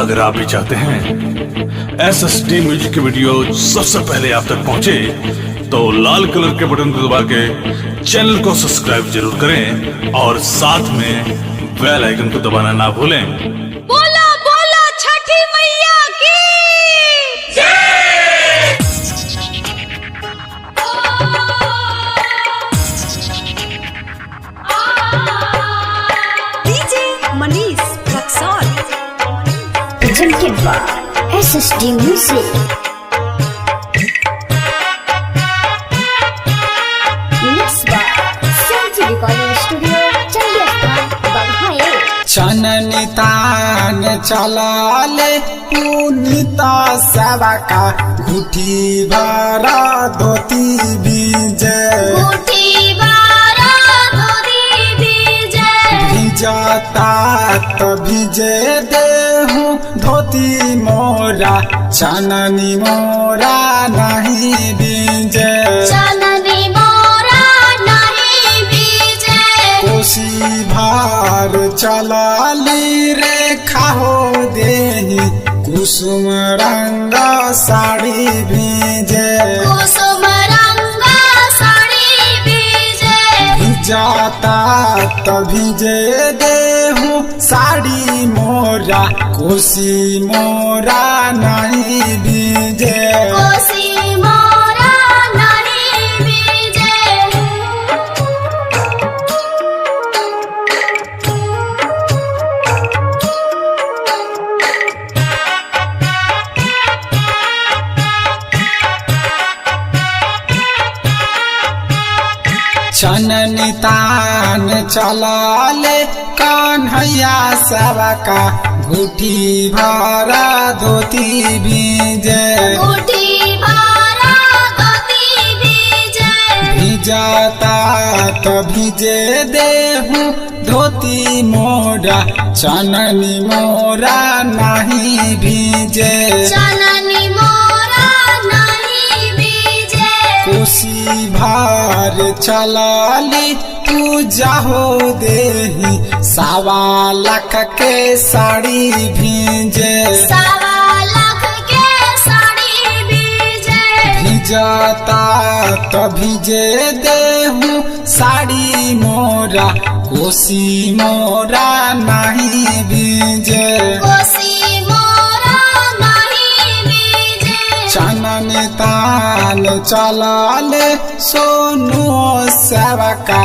अगर आप भी चाहते हैं SSD म्यूजिक की वीडियो सबसे पहले आप तक पहुंचे, तो लाल कलर के बटन को दबा के चैनल को सब्सक्राइब जरूर करें और साथ में बेल आइकन को दबाना ना भूलें। बोला बोला छठी मैया की DJ Manish Raxaul presented by SSD Music. Mixed by Sanji Recording Studio, Chandigarh, Baghaye. चननी तान चलाले पुनीता सेवा का घुटी भरा धोती बीजे भिजाता तो भिजे देहूँ धोती मोरा चननी मोरा नहीं बीजे कोसी भार चलाली रेखा हो देही कुसुम रंग साड़ी भीजे भिजाता तो भिजे देहूँ साड़ी मोरा कोसी मोरा नहीं भीजे चननी तान चलाले कान्हैया सेवा का घुटी भरा धोती भीजे भिजाता तो भिजे देहूँ धोती मोरा चननी मोरा नहीं भीजे कोसी भार चलाली पूजा हो देही सावा लाख के साड़ी भीजे भिजाता तो भिजे देहूँ साड़ी मोरा कोसी मोरा नहीं भीजे चननी तान चलाले सोनू सेवा का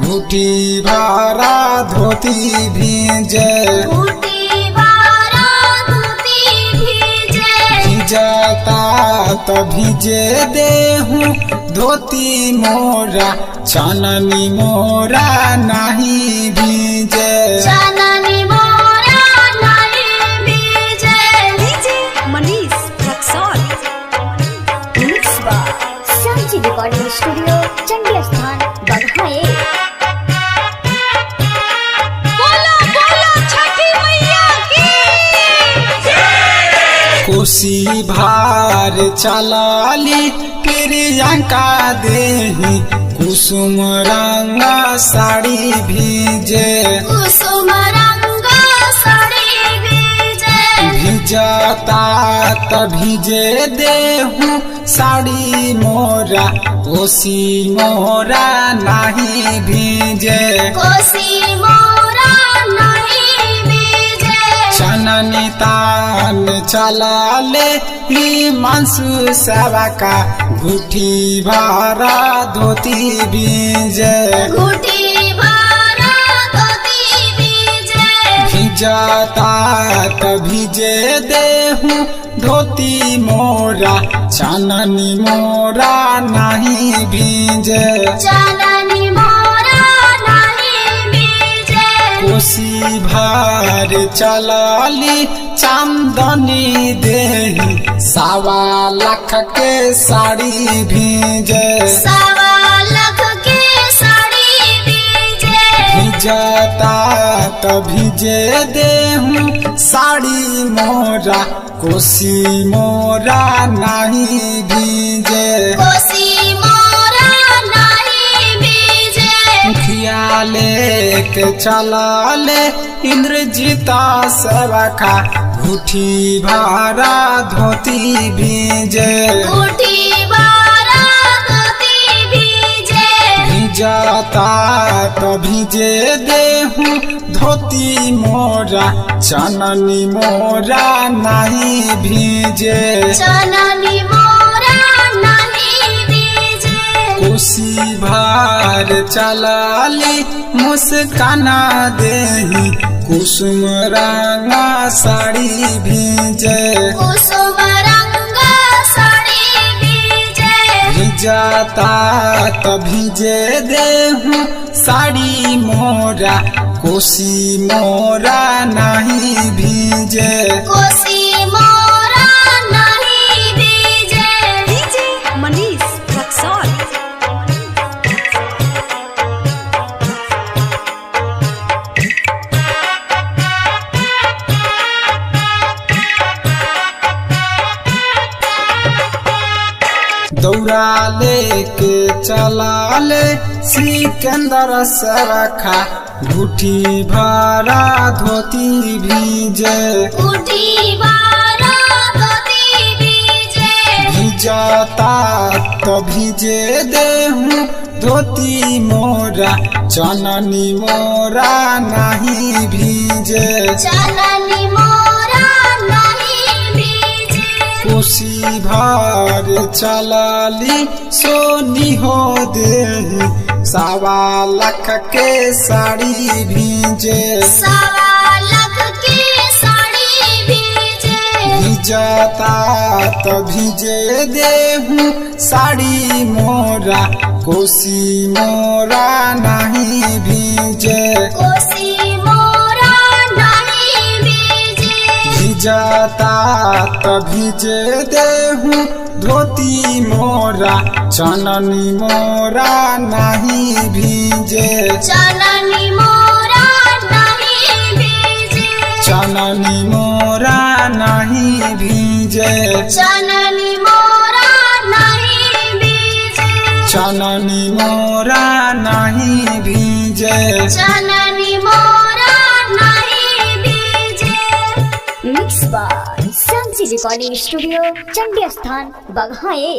घुटी भरा धोती भीजे भिजाता तो भिजे देहूँ धोती मोरा चननी मोरा नहीं भीजे Manish Raxaul Mixed by Sanji Recording Studio, Chandigarh, Baghaye. बोला बोला छठी मैया की कोसी भार चलाली प्रियंका देही कुसुम रंग साड़ी भीजे भिजाता तो भिजे देहूँ साड़ी मोरा कोसी मोरा नहीं भीजे चननी तान चलाले हिमांशु सेवा का घुटी भरा धोती भीजे भिजाता तो भिजे देहूँ धोती मोरा चननी मोरा नहीं भीजे कोसी भार चलाली चांदनी देही सावा लाख के साड़ी भीजे भिजाता तो भिजे देहूँ साड़ी मोरा कोसी मोरा नहीं भीजे मुखिया लेके चलाले इंद्रजीता सेवका घुटी भारा धोती भीजे जाता तो भीजे देहूँ धोती मोरा चननी मोरा नहीं भीजे कुशी भार चलाली मुस्काना देही कुसुम रंगा साड़ी भीजे जाता तो भीजे देहूँ साड़ी मोरा कोसी मोरा नहीं भीजे मनीष रक्सौल। दौड़ा लेके चलाले सिकंदर सरखा घुटी भरा धोती भीजे जाता तो भीजे देहूँ धोती मोरा चननी मोरा नहीं भीजे कोसी भार चलाली सोनी हो दे सवा लाख के साड़ी भीजे जाता तो भीजे देहूँ साड़ी मोरा कोसी मोरा नहीं भीजे जाता तो भीजे देहूँ धोती मोरा चननी मोरा नहीं भीजे चननी मोरा नहीं भीजे चननी मोरा नहीं भीजे चननी मोरा नहीं भीजे चननी मोरा नहीं भीजे चननी मोरा नहीं भीजे। Mix by Sanji recording studio Chandi Sthan बघाए।